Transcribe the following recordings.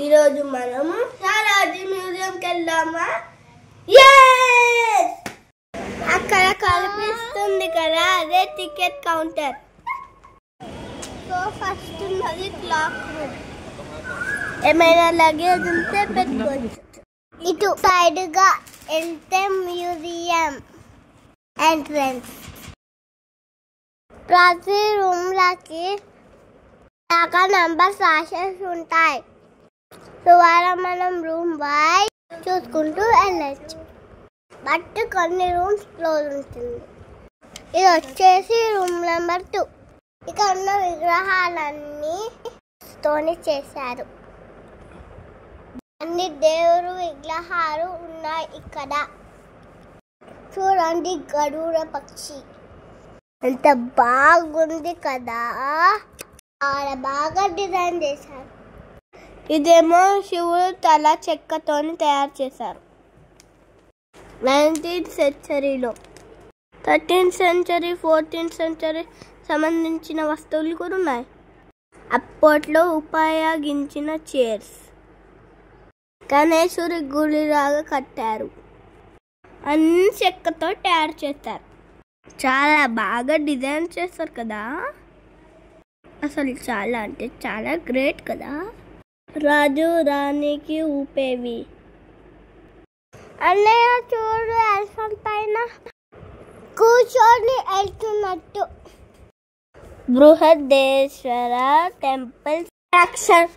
ఈరోజు మనం సాలార్జంగ్ మ్యూజియంకి వెళ్దామా? అక్కడ కనిపిస్తుంది కదా, అదే టికెట్ కౌంటర్. సో ఫస్ట్ ఉన్నది క్లాక్ రూమ్. ఏమైనా లగేజ్ ఉంటే పెట్టుకోవచ్చు. ఇటు సైడ్ గా వెళ్తే మ్యూజియం ఎంట్రన్స్. ప్రతి రూమ్ లకి నంబర్స్ రాసేసి ఉంటాయి. ద్వారా మనం రూమ్ వైజ్ చూసుకుంటూ వెళ్ళచ్చు. బట్ కొన్ని రూమ్స్ క్లోజ్ ఉంటుంది. ఇది వచ్చేసి రూమ్ నెంబర్ 2. ఇక్కడ ఉన్న విగ్రహాలన్నీ తోని చేశారు. అన్ని దేవుడు విగ్రహాలు ఉన్నాయి ఇక్కడ. చూడండి, గరుడ పక్షి ఎంత బాగుంది కదా, చాలా బాగా డిజైన్ చేశారు. ఇదేమో శివుడు తల చెక్కతోని తయారు చేశారు. 19th సెంచరీలో 13th century 14th century సంబంధించిన వస్తువులు కూడా ఉన్నాయి. అప్పట్లో ఉపయోగించిన చైర్స్. గణేశుడి గుడిలాగా కట్టారు. అన్ని చెక్కతో తయారు చేస్తారు. చాలా బాగా డిజైన్ చేస్తారు కదా, అసలు చాలా అంటే చాలా గ్రేట్ కదా. రాజు రాణికి ఊపేవి. అన్నయ్య చూడు, ఎలిఫెంట్ పైన కూర్చొని వెళ్తున్నట్టు. Brihadeeswara temple structure.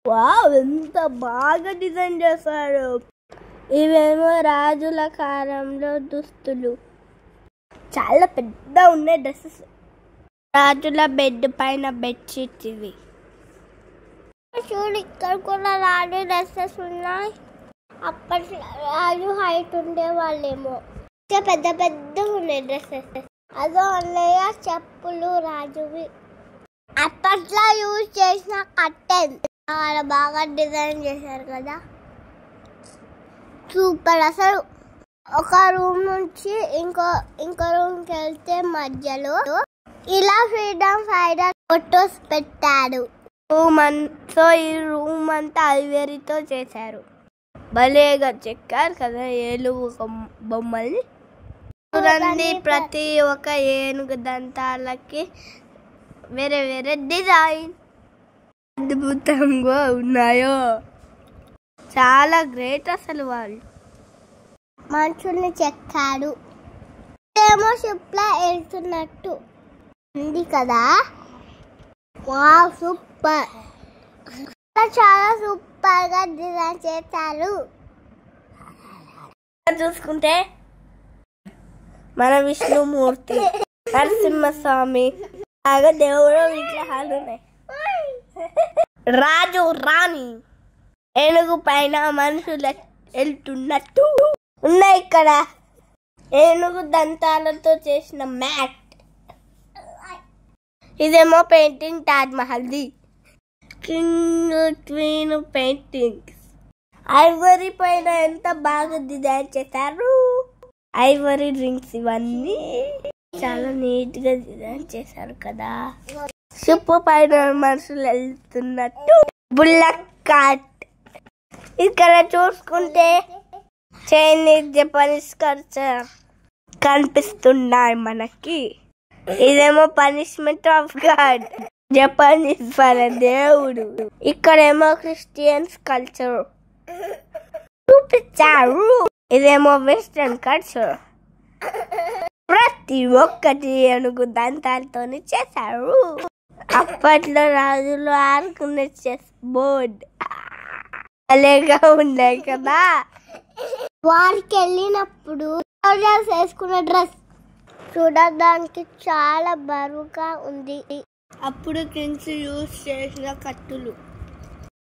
వావ్, ఎంత బాగా డిజైన్ చేశారు. ఇవేమో రాజుల కాలంలో దుస్తులు. చాలా పెద్ద ఉన్నాయి డ్రెస్సెస్. రాజుల బెడ్ పైన బెడ్షీట్స్ ఇవి. చూడు, ఇక్కడ కూడా రాజు డ్రెస్సెస్ ఉన్నాయి. అప్పటి రాజు హైట్ ఉండే వాళ్ళేమో. ఇంకా పెద్ద పెద్ద ఉన్నాయి డ్రెస్సెస్. అదో అన్నయ్య చెప్పులు రాజువి. అప్పట్లో యూజ్ చేసిన కర్టెన్ చాలా బాగా డిజైన్ చేశారు కదా, సూపర్. అసలు ఒక రూమ్ నుంచి ఇంకో రూమ్కి వెళ్తే మధ్యలో ఇలా ఫ్రీడమ్ ఫైటర్ ఫొటోస్ పెట్టాడు. సో ఈ రూమ్ అంతా ఐవరీతో చేశారు. భలేగా చెక్కారు కదా ఏనుగు బొమ్మల్ని. చూడండి, ప్రతి ఒక్క ఏనుగు దంతాలకి వేరే వేరే డిజైన్ అద్భుతంగా ఉన్నాయో. చాలా గ్రేట్ అసలు. వాళ్ళు మనుషుల్ని చెక్కాడు. ఏమో షిప్ లా వెళ్తున్నట్టు ఉంది కదా. Wow, super. చాలా సూపర్ గా డిజైన్ చేశారు. చూసుకుంటే మన విష్ణుమూర్తి, నరసింహస్వామి లాగా దేవుడు విగ్రహాలు ఉన్నాయి. రాజు రాణి ఏనుగు పైన మనుషులు వెళ్తున్నట్టు ఉన్నాయి ఇక్కడ. ఏనుగు దంతాలతో చేసిన మ్యాట్. ఇదేమో పెయింటింగ్ తాజ్ మహల్ది. King queen paintings. ఐవరీ పైన ఎంత బాగా డిజైన్ చేశారు. ఐవరీ రింగ్స్ ఇవన్నీ చాలా నీట్ గా డిజైన్ చేశారు కదా. షిప్ పైన మనుషులు వెళ్తున్నట్టు. Bullock cart. ఇక్కడ చూసుకుంటే చైనీస్ జపనీస్ కల్చర్ కనిపిస్తున్నాయి మనకి. ఇదేమో పనిష్మెంట్ ఆఫ్ గాడ్, జపనీస్ వాళ్ళ దేవుడు. ఇక్కడేమో క్రిస్టియన్స్ కల్చర్ చూపించారు. ఇదేమో వెస్టర్న్ కల్చర్. ప్రతి ఒక్కటి ఏనుగు దంతాలతోని చేశారు. అప్పట్లో రాజులు ఆడుకునే చెస్ బోర్డ్ అలాగా ఉన్నాయి కదా. వారికి వెళ్ళినప్పుడు వేసుకున్న డ్రెస్ చూడడానికి చాలా బరువుగా ఉంది. అప్పుడు కింగ్స్ యూజ్ చేసిన కత్తులు,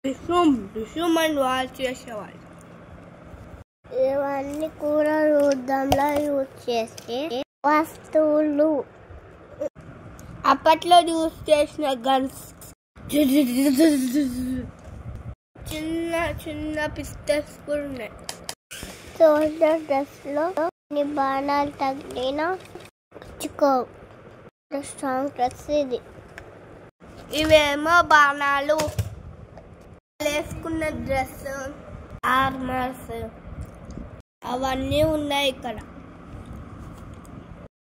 రుసుమని వాళ్ళు చేసేవాళ్ళు. ఇవన్నీ కూడా యుద్ధంలో యూజ్ చేసే వస్తువులు. అప్పట్లో యూజ్ చేసిన గన్స్, చిన్న చిన్న పిస్టల్స్ కూడా ఉన్నాయి. సోల్జర్ డ్రెస్ లో బాణాలు తగిలిన స్ట్రాంగ్ డ్రెస్ ఇది. ఇవేమో బాణాలు. వేసుకున్న డ్రెస్, ఆర్మర్స్ అవన్నీ ఉన్నాయి ఇక్కడ.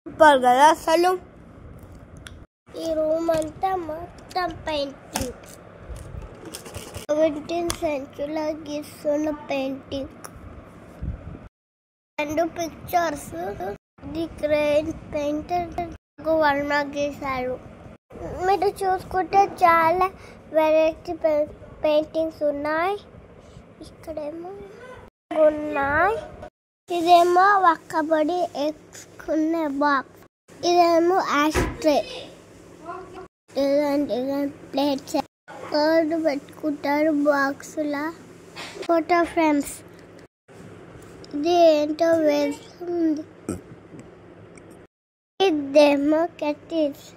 సూపర్ కదా అసలు. ఈ రూమ్ అంతా మొత్తం పెయింటింగ్, 17th century గీస్తున్న painting. 2 pictures the great painter Varma గీశారు. మీరు చూసుకుంటే చాలా వెరైటీ పెయింటింగ్స్ ఉన్నాయి. ఇక్కడేమో ఉన్నాయి. ఇదేమో ఒక్కబడి ఎక్కునే బాక్స్, ఇదేమో ఆస్ట్రే, ప్లేట్స్ కార్డు పెట్టుకుంటారు బాక్స్లా. ఫోటో ఫ్రేమ్స్, ఇది ఏంటో వేస్తుంది. ఇదేమో కెటిల్స్,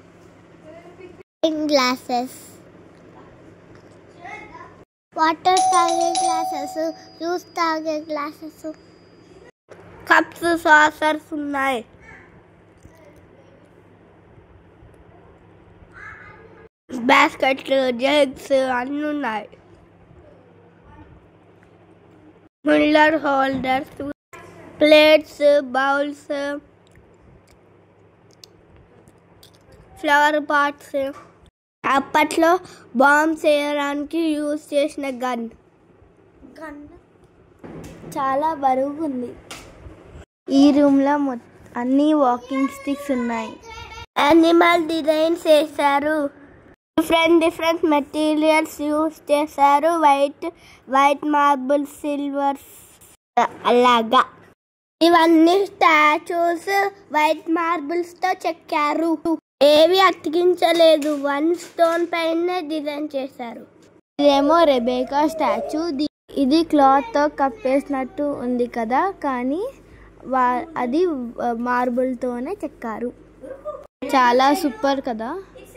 గ్లాసెస్, వాటర్ తాగే గ్లాసెస్, జ్యూస్ తాగే గ్లాసెస్, కప్స్, సాసర్స్ ఉన్నాయి. బాస్కెట్లు, జగ్స్ అన్నీ ఉన్నాయి. మిల్లర్ holders, plates, bowls, flower pots, అప్పట్లో బాంబ్స్ వేయడానికి యూజ్ చేసిన గన్ చాలా బరువుగా ఉంది. ఈ రూమ్లో అన్ని వాకింగ్ స్టిక్స్ ఉన్నాయి. యానిమల్ డిజైన్స్ వేశారు. డిఫరెంట్ మెటీరియల్స్ యూజ్ చేశారు. వైట్ మార్బుల్, సిల్వర్ అలాగా. ఇవన్నీ స్టాచ్యూస్ వైట్ మార్బుల్స్ తో చెక్కారు. ఏవి అతికించలేదు, 1 స్టోన్ పైన డిజైన్ చేశారు. ఇదేమో రెబేకా స్టాచ్యూ. ఇది క్లాత్ తో కప్పేసినట్టు ఉంది కదా, కానీ అది మార్బుల్ తోనే చెక్కారు. చాలా సూపర్ కదా.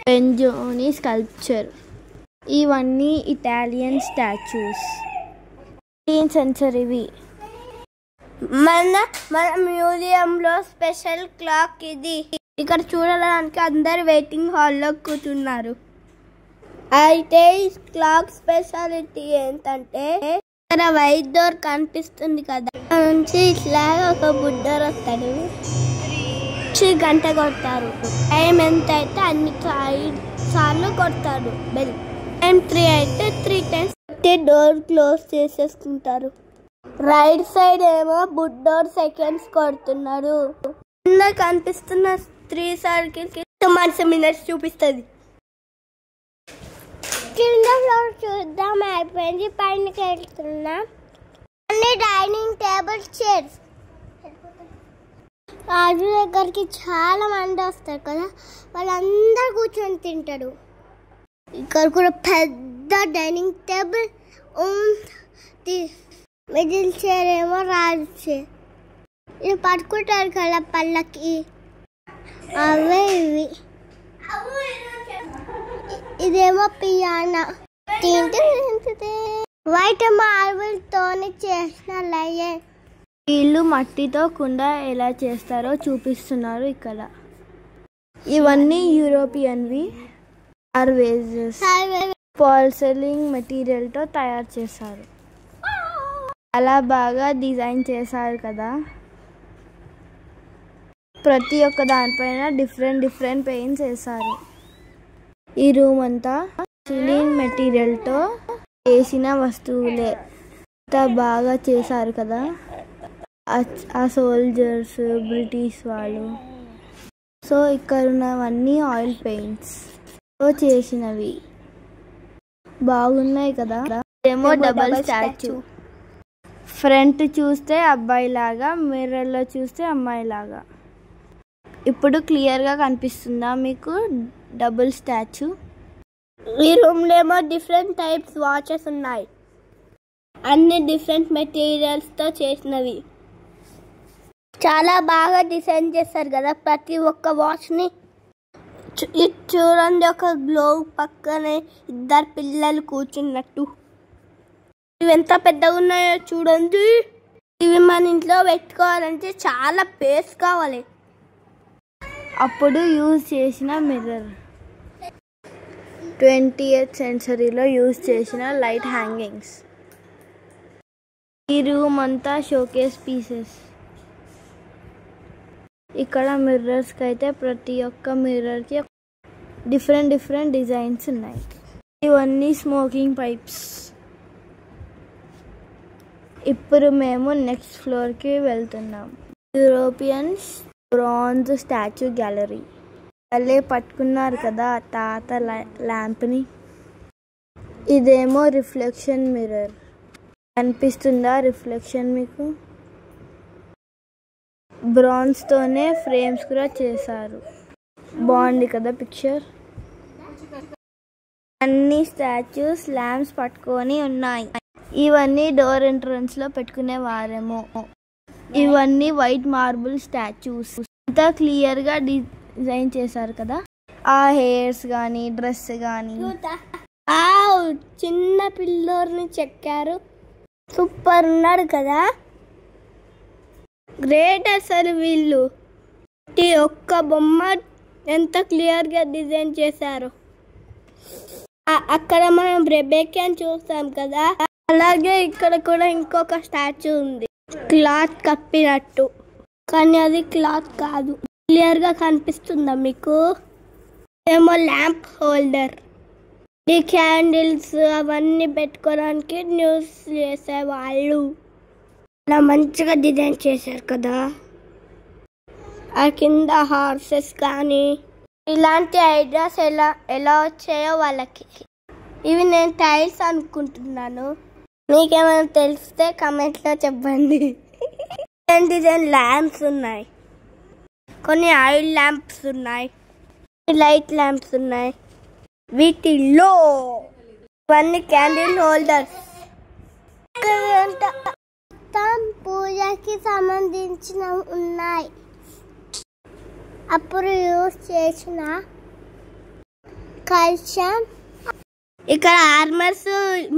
బెంజోని స్కల్ప్చర్. ఇవన్నీ ఇటాలియన్ స్టాచ్యూస్, 18th century. మన మ్యూజియంలో స్పెషల్ క్లాక్ ఇది. ఇక్కడ చూడడానికి అందరు వెయిటింగ్ హాల్లో కూర్చున్నారు. అయితే ఈ క్లాక్ స్పెషాలిటీ ఏంటంటే, ఇక్కడ వైట్ డోర్ కనిపిస్తుంది కదా, నుంచి ఇట్లా ఒక బుడ్డోర్ వస్తాడు, గంట కొడతారు. టైం ఎంత అయితే అన్ని 5 సార్లు కొడతాడు బెల్. టైం 3 అయితే 3 times డోర్ క్లోజ్ చేసేసుకుంటారు. రైట్ సైడ్ ఏమో బుడ్డోర్ సెకండ్స్ కొడుతున్నాడు. కింద కనిపిస్తున్న 3 సర్కిల్స్ మినిట్స్ చూపిస్తుంది. కింద ఫ్లోర్ చూద్దాం అయిపోయింది. పైనకి వెళ్తున్నా. అన్ని డైనింగ్ టేబుల్, చైర్స్. రాజు దగ్గరికి చాలా మంది వస్తారు కదా, వాళ్ళందరూ కూర్చొని తింటాడు. ఇక్కడ కూడా పెద్ద డైనింగ్ టేబుల్ ఉంది. మిడిల్ చైర్ ఏమో రాజు చైర్. ఇవి పట్టుకుంటారు కదా పళ్ళకి, అవే ఇవి. ఇదేమో పియానో. వైట్ మార్బుల్ తోని చేసిన లయన్. వీళ్ళు మట్టితో కుండ ఎలా చేస్తారో చూపిస్తున్నారు ఇక్కడ. ఇవన్నీ యూరోపియన్వి. ఆర్వేజెస్ పాల్సెలింగ్ మెటీరియల్తో తయారు చేశారు. చాలా బాగా డిజైన్ చేశారు కదా. ప్రతి ఒక్క దానిపైన డిఫరెంట్ పెయింట్స్ వేశారు. ఈ రూమ్ అంతా సిలింగ్ మెటీరియల్తో చేసిన వస్తువులే. అంతా బాగా చేశారు కదా. ఆ సోల్జర్స్, బ్రిటిష్ వాళ్ళు. సో ఇక్కడ ఉన్నవన్నీ ఆయిల్ పెయింట్స్ తో చేసినవి. బాగున్నాయి కదా. ఏమో డబల్ స్టాచ్యూ. ఫ్రంట్ చూస్తే అబ్బాయి లాగా, మిర్రర్లో చూస్తే అమ్మాయి లాగా. ఇప్పుడు క్లియర్గా కనిపిస్తుందా మీకు డబుల్ స్టాచ్యూ? ఈ రూమ్లో ఏమో డిఫరెంట్ టైప్స్ వాచెస్ ఉన్నాయి. అన్ని డిఫరెంట్ మెటీరియల్స్తో చేసినవి. చాలా బాగా డిజైన్ చేస్తారు కదా ప్రతి ఒక్క వాచ్ని. చూడండి, ఒక గ్లోవ్ పక్కనే 2 పిల్లలు కూర్చున్నట్టు. ఇవి ఎంత పెద్దగా ఉన్నాయో చూడండి. ఇవి మన ఇంట్లో పెట్టుకోవాలంటే చాలా స్పేస్ కావాలి. అప్పుడు యూజ్ చేసిన మిర్రర్. 20th సెంచరీలో యూజ్ చేసిన లైట్ హ్యాంగింగ్స్. ఈ రూమ్ అంతా షోకేస్ పీసెస్. ఇక్కడ మిర్రర్స్కి అయితే ప్రతి ఒక్క మిర్రర్కి డిఫరెంట్ డిజైన్స్ ఉన్నాయి. ఇవన్నీ స్మోకింగ్ పైప్స్. ఇప్పుడు మేము నెక్స్ట్ ఫ్లోర్కి వెళ్తున్నాం. Europeans bronze statue gallery. వాళ్ళే పట్టుకున్నారు కదా తాత ల్యాంప్ని. ఇదేమో రిఫ్లెక్షన్ మిర్రర్. కనిపిస్తుందా రిఫ్లెక్షన్ మీకు? బ్రాంజ్తోనే ఫ్రేమ్స్ కూడా చేశారు. బాగుంది కదా పిక్చర్. అన్ని స్టాచ్యూస్ ల్యాంప్స్ పట్టుకొని ఉన్నాయి. ఇవన్నీ డోర్ ఎంట్రన్స్లో పెట్టుకునేవారేమో. ఇవన్నీ వైట్ మార్బుల్ స్టాచ్యూస్. అంతా క్లియర్గా డిజైన్ చేశారు కదా. ఆ హెయిర్స్ కానీ డ్రెస్ కానీ. చిన్న పిల్లోర్ని చెక్కారు. సూపర్ ఉన్నాడు కదా. గ్రేట్ అసలు వీళ్ళు. ఈ ఒక్క బొమ్మ ఎంత క్లియర్గా డిజైన్ చేశారు. అక్కడ మనం రెబెక్కాని చూస్తాం కదా, అలాగే ఇక్కడ కూడా ఇంకొక స్టాచ్యూ ఉంది క్లాత్ కప్పినట్టు, కానీ అది క్లాత్ కాదు. క్లియర్గా కనిపిస్తుందా మీకు? ఏమో ల్యాంప్ హోల్డర్. ఈ క్యాండిల్స్ అవన్నీ పెట్టుకోవడానికి న్యూస్ చేసేవాళ్ళు. అలా మంచిగా డిజైన్ చేశారు కదా. ఆ కింద హార్సెస్ కానీ ఇలాంటి ఐడియాస్ ఎలా వచ్చాయో వాళ్ళకి. ఇవి నేను టైల్స్ అనుకుంటున్నాను. మీకేమైనా తెలిస్తే కమెంట్లో చెప్పండి. డిజైన్ ల్యాంప్స్ ఉన్నాయి, కొన్ని ఆయిల్ ల్యాంప్స్ ఉన్నాయి, లైట్ ల్యాంప్స్ ఉన్నాయి. వీటిల్లో ఇవన్నీ క్యాండిల్ హోల్డర్స్. పూజకి సంబంధించిన ఉన్నాయి. అప్పుడు యూజ్ చేసిన కల్చం. ఇక్కడ ఆర్మర్స్,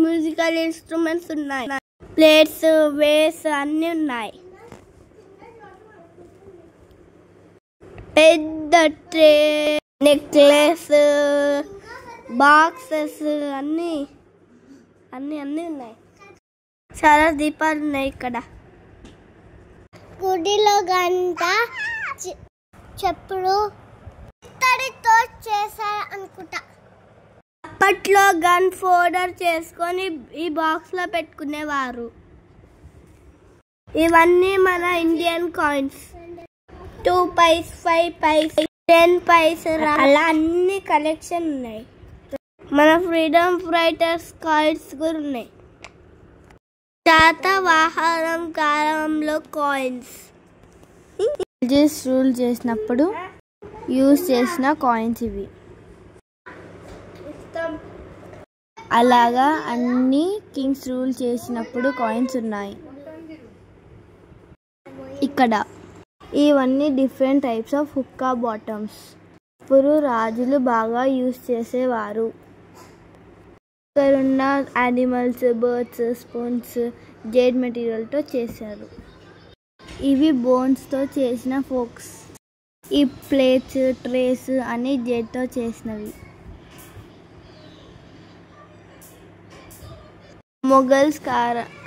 మ్యూజికల్ ఇన్స్ట్రుమెంట్స్ ఉన్నాయి, ప్లేట్స్, వేస్ అన్నీ ఉన్నాయి. పెద్ద ట్రే, నెక్లెస్, బాక్సెస్ అన్నీ ఉన్నాయి. చాలా దీపాలు ఉన్నాయి ఇక్కడ. గుడిలో గంట చెప్పుడు ఇత్తడితో చేశారు అనుకుంటా. అప్పట్లో గన్ ఫోల్డర్ చేసుకొని ఈ బాక్స్ లో పెట్టుకునేవారు. ఇవన్నీ మన ఇండియన్ కాయిన్స్. 2 పైస్, 5 పైస్, 10 పైస్ అలా అన్ని కలెక్షన్ ఉన్నాయి. మన ఫ్రీడమ్ ఫైటర్స్ కాయిన్స్ కూడా ఉన్నాయి. శాతవాహనం కాలంలో కాయిన్స్. రూల్ చేసినప్పుడు యూజ్ చేసిన కాయిన్స్ ఇవి. అలాగా అన్ని కింగ్స్ రూల్ చేసినప్పుడు కాయిన్స్ ఉన్నాయి ఇక్కడ. ఇవన్నీ different types of hookah bottoms. ఇప్పుడు రాజులు బాగా యూజ్ చేసేవారు. ఇక్కడున్న యానిమల్స్, బర్డ్స్, స్పూన్స్ జేడ్ మెటీరియల్తో చేశారు. ఇవి బోన్స్తో చేసిన ఫోక్స్. ఈ ప్లేట్స్, ట్రేస్ అన్ని జేడ్తో చేసినవి. మొఘల్స్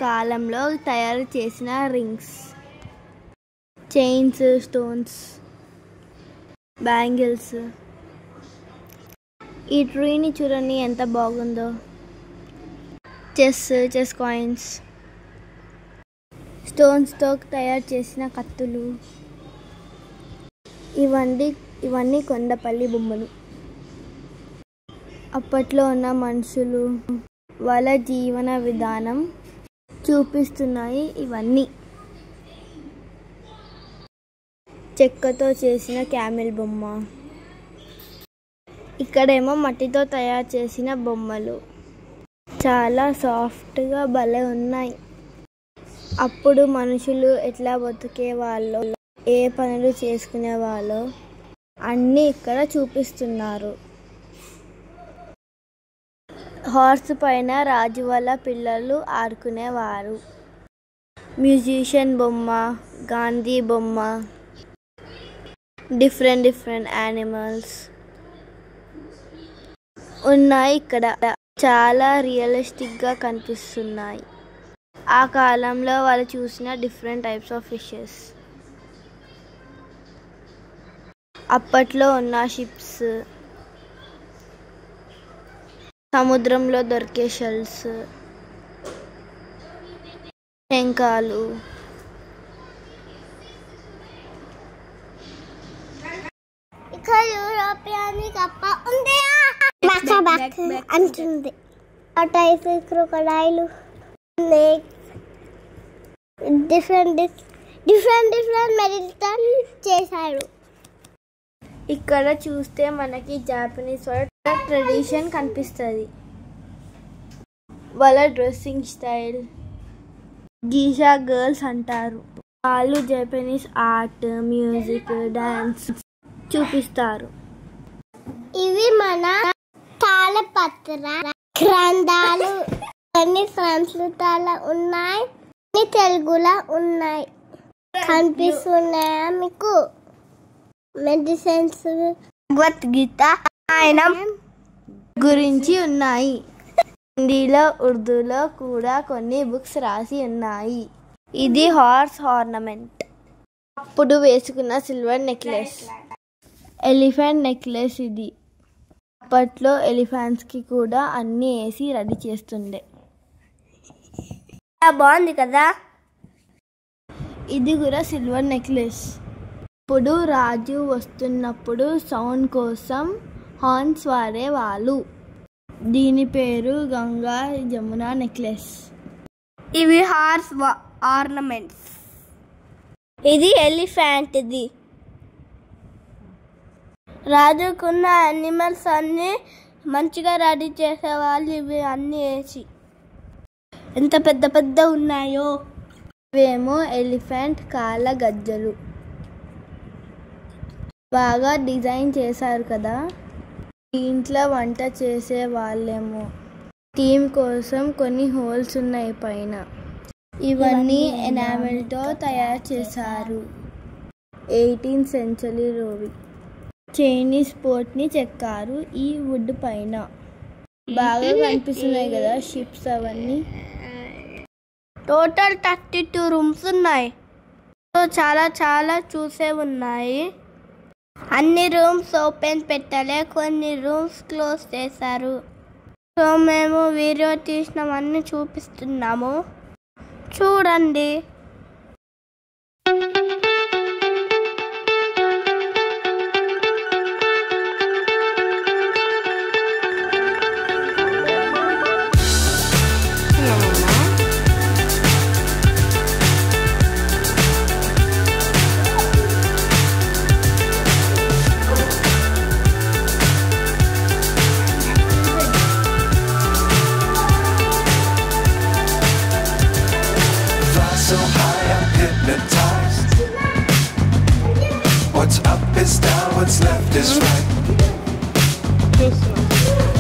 కాలంలో తయారు చేసిన రింగ్స్, చైన్స్, స్టోన్స్, బ్యాంగిల్స్. ఈ ట్రీని చూడండి ఎంత బాగుందో. చెస్ కాయిన్స్, స్టోన్స్తో తయారు చేసిన కత్తులు. ఇవన్నీ కొండపల్లి బొమ్మలు. అప్పట్లో ఉన్న మనుషులు, వాళ్ళ జీవన విధానం చూపిస్తున్నాయి ఇవన్నీ. చెక్కతో చేసిన క్యామెల్ బొమ్మ. ఇక్కడేమో మట్టితో తయారు చేసిన బొమ్మలు. చాలా సాఫ్ట్గా భలే ఉన్నాయి. అప్పుడు మనుషులు ఎట్లా బతికే వాళ్ళో, ఏ పనులు చేసుకునే వాళ్ళో అన్నీ ఇక్కడ చూపిస్తున్నారు. హార్స్ పైన రాజు వాళ్ళ పిల్లలు ఆడుకునేవారు. మ్యూజిషియన్ బొమ్మ, గాంధీ బొమ్మ, డిఫరెంట్ యానిమల్స్. ఉన్నాయి. ఇక్కడ చాలా రియలిస్టిక్గా కనిపిస్తున్నాయి. ఆ కాలంలో వాళ్ళు చూసిన డిఫరెంట్ టైప్స్ ఆఫ్ ఫిషెస్, అప్పట్లో ఉన్న షిప్స్, సముద్రంలో దొరికే షెల్స్, శంఖాలు, ఇక్కడ యూరోపియన్ కప్ప ఉంది అంటుంది. టైస్, క్రొకడైలు, డిఫరెంట్ మెడిటేషన్ చేశారు. ఇక్కడ చూస్తే మనకి జాపనీస్ వాళ్ళ ట్రెడిషన్ కనిపిస్తుంది. వాళ్ళ డ్రెస్సింగ్ స్టైల్ గీషా గర్ల్స్ అంటారు. వాళ్ళు జపనీస్ ఆర్ట్, మ్యూజిక్, డాన్స్ చూపిస్తారు. ఇవి మన తాళపత్ర గ్రంథాలు. కొన్ని సంస్కృతాలు ఉన్నాయి, కొన్ని తెలుగులో ఉన్నాయి. కనిపిస్తున్నాయా మీకు? మెడిసిన్స్, భగవద్గీత, ఆయన గురించి ఉన్నాయి. హిందీలో, ఉర్దూలో కూడా కొన్ని బుక్స్ రాసి ఉన్నాయి. ఇది హార్స్ ఆర్నమెంట్. అప్పుడు వేసుకున్న సిల్వర్ నెక్లెస్, ఎలిఫెంట్ నెక్లెస్. ఇది అప్పట్లో ఎలిఫెంట్స్కి కూడా అన్నీ వేసి రెడీ చేస్తుండే. బాగుంది కదా. ఇది కూడా సిల్వర్ నెక్లెస్. ఇప్పుడు రాజు వస్తున్నప్పుడు సౌండ్ కోసం హార్న్స్ వాడేవాళ్ళు. దీని పేరు గంగా జమున నెక్లెస్. ఇవి హార్స్ ఆర్నమెంట్స్. ఇది ఎలిఫెంట్ది. రాజుకున్న యానిమల్స్ అన్నీ మంచిగా రెడీ చేసేవాళ్ళు. ఇవి అన్నీ వేసి ఎంత పెద్ద పెద్ద ఉన్నాయో. ఇవేమో ఎలిఫెంట్ కాళ్ళ గజ్జలు. బాగా డిజైన్ చేశారు కదా. ఇంట్లో వంట చేసే వాళ్ళేమో టీమ్ కోసం కొన్ని హోల్స్ ఉన్నాయి పైన. ఇవన్నీ ఎనామెల్తో తయారు చేశారు. 18th century రోవి చైనీస్ పోర్ట్ని చెక్కారు ఈ వుడ్ పైన. బాగా కనిపిస్తున్నాయి కదా షిప్స్ అవన్నీ. టోటల్ 32 రూమ్స్ ఉన్నాయి. చాలా చాలా చూసే ఉన్నాయి. అన్ని రూమ్స్ ఓపెన్ పెట్టలే, కొన్ని రూమ్స్ క్లోజ్ చేశారు. సో మేము వీడియో తీసినవన్నీ చూపిస్తున్నాము, చూడండి. What's up is down, what's left is right.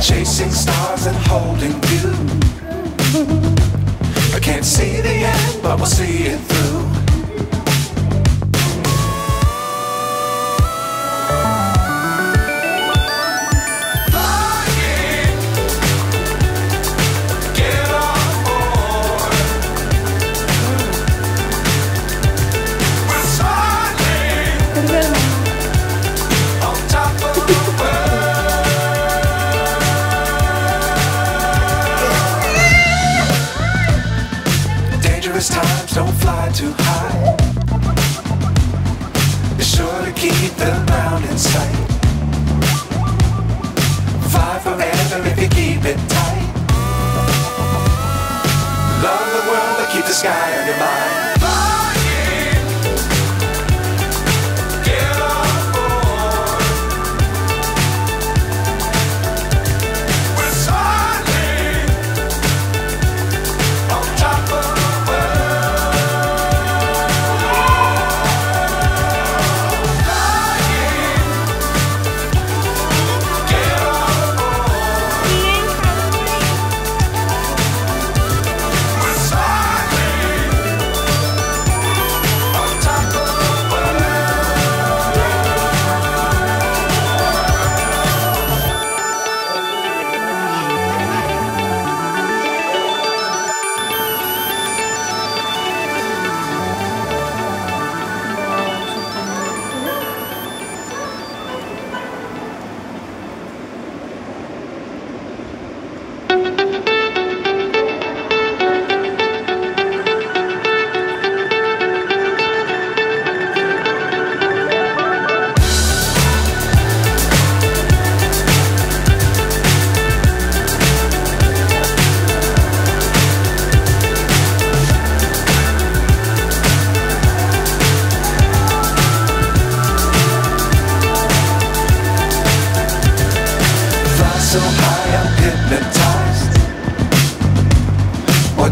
Chasing stars and holding you. I can't see the end, but we'll see it through. Times don't fly too high. Be sure to keep the ground in sight. Fly forever if you keep it tight. Love the world but keep the sky on your mind.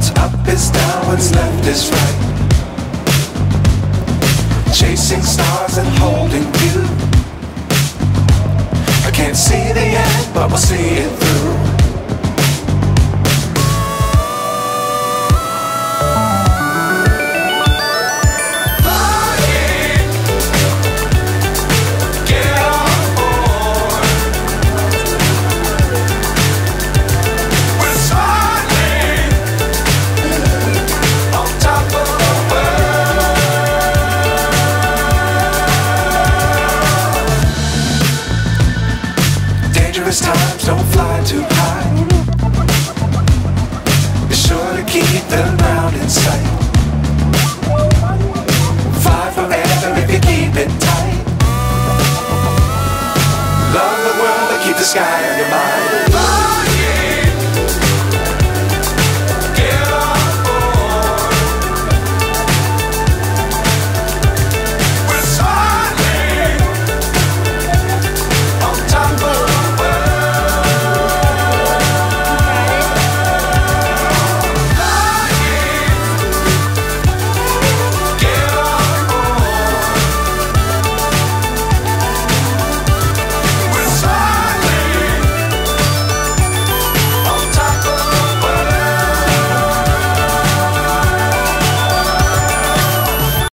What's up is down, what's left is right. Chasing stars and holding you. I can't see the end, but we'll see it through. Dangerous times, don't fly too high. Be sure to keep the ground in sight. Fly forever if you keep it tight. Love the world, but keep the sky on your mind.